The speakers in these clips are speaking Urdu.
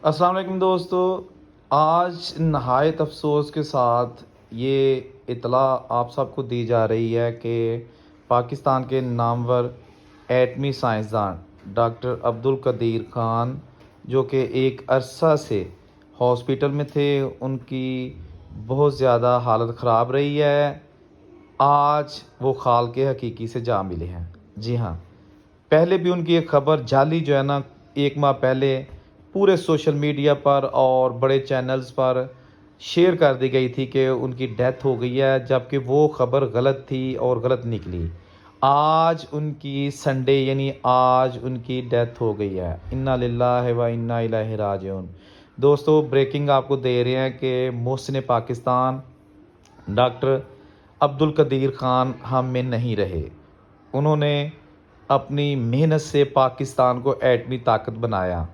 السلام علیکم دوستو، آج نہایت افسوس کے ساتھ یہ اطلاع آپ سب کو دی جا رہی ہے کہ پاکستان کے نامور ایٹمی سائنسدان ڈاکٹر عبدالقدیر خان، جو کہ ایک عرصہ سے ہاسپٹل میں تھے، ان کی بہت زیادہ حالت خراب رہی ہے، آج وہ خالق حقیقی سے جا ملے ہیں۔ جی ہاں، پہلے بھی ان کی ایک خبر جعلی جو ہے نا، 1 ماہ پہلے پورے سوشل میڈیا پر اور بڑے چینلز پر شیئر کر دی گئی تھی کہ ان کی ڈیتھ ہو گئی ہے، جبکہ وہ خبر غلط تھی اور غلط نکلی۔ آج ان کی سنڈے یعنی آج ان کی ڈیتھ ہو گئی ہے۔ انا للہ و انا الیہ راجعون۔ دوستو، بریکنگ آپ کو دے رہے ہیں کہ محسن پاکستان ڈاکٹر عبدالقدیر خان ہم میں نہیں رہے۔ انہوں نے اپنی محنت سے پاکستان کو ایٹمی طاقت بنایا۔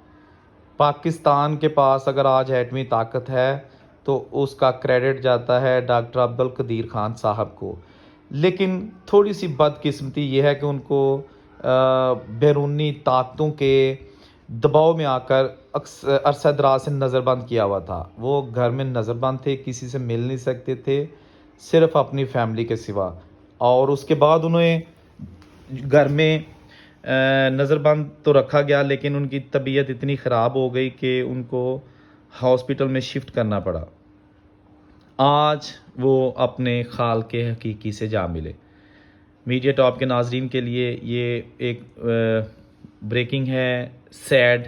پاکستان کے پاس اگر آج ایٹمی طاقت ہے تو اس کا کریڈٹ جاتا ہے ڈاکٹر عبدالقدیر خان صاحب کو۔ لیکن تھوڑی سی بدقسمتی یہ ہے کہ ان کو بیرونی طاقتوں کے دباؤ میں آ کر عرصہ دراز سے نظر بند کیا ہوا تھا۔ وہ گھر میں نظر بند تھے، کسی سے مل نہیں سکتے تھے، صرف اپنی فیملی کے سوا۔ اور اس کے بعد انہیں گھر میں نظر بند تو رکھا گیا، لیکن ان کی طبیعت اتنی خراب ہو گئی کہ ان کو ہاسپٹل میں شفٹ کرنا پڑا۔ آج وہ اپنے خالق حقیقی سے جا ملے۔ میڈیا ٹاپ کے ناظرین کے لیے یہ ایک بریکنگ ہے، سیڈ،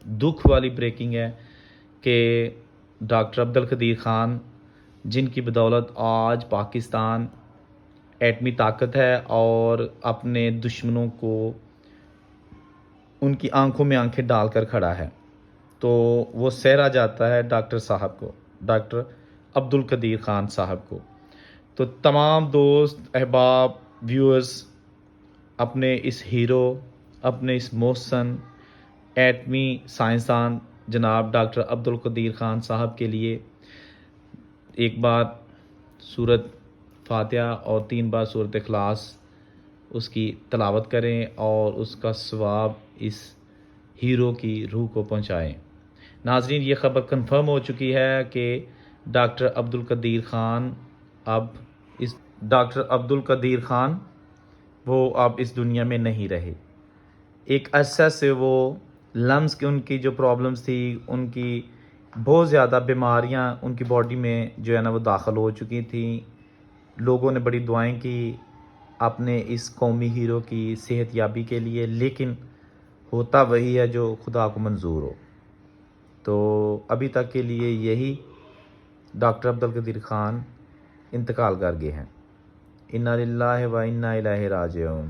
دکھ والی بریکنگ ہے کہ ڈاکٹر عبدالقدیر خان، جن کی بدولت آج پاکستان ایٹمی طاقت ہے اور اپنے دشمنوں کو ان کی آنکھوں میں آنکھیں ڈال کر کھڑا ہے، تو وہ سہرا جاتا ہے ڈاکٹر صاحب کو، ڈاکٹر عبدالقدیر خان صاحب کو۔ تو تمام دوست، احباب، ویورز اپنے اس ہیرو، اپنے اس محسن ایٹمی سائنسدان جناب ڈاکٹر عبدالقدیر خان صاحب کے لیے ایک بار سورت فاتحہ اور 3 بار سورت اخلاص اس کی تلاوت کریں اور اس کا ثواب اس ہیرو کی روح کو پہنچائیں۔ ناظرین، یہ خبر کنفرم ہو چکی ہے کہ ڈاکٹر عبدالقدیر خان وہ اب اس دنیا میں نہیں رہے۔ ایک عرصہ سے وہ لنگز کی ان کی جو پرابلمز تھی، ان کی بہت زیادہ بیماریاں ان کی باڈی میں جو ہے نا وہ داخل ہو چکی تھیں۔ لوگوں نے بڑی دعائیں کی اپنے اس قومی ہیرو کی صحت یابی کے لیے، لیکن ہوتا وہی ہے جو خدا کو منظور ہو۔ تو ابھی تک کے لیے یہی ڈاکٹر عبدالقدیر خان انتقال کر گئے ہیں۔ انا للہ و انا الیہ راجعون۔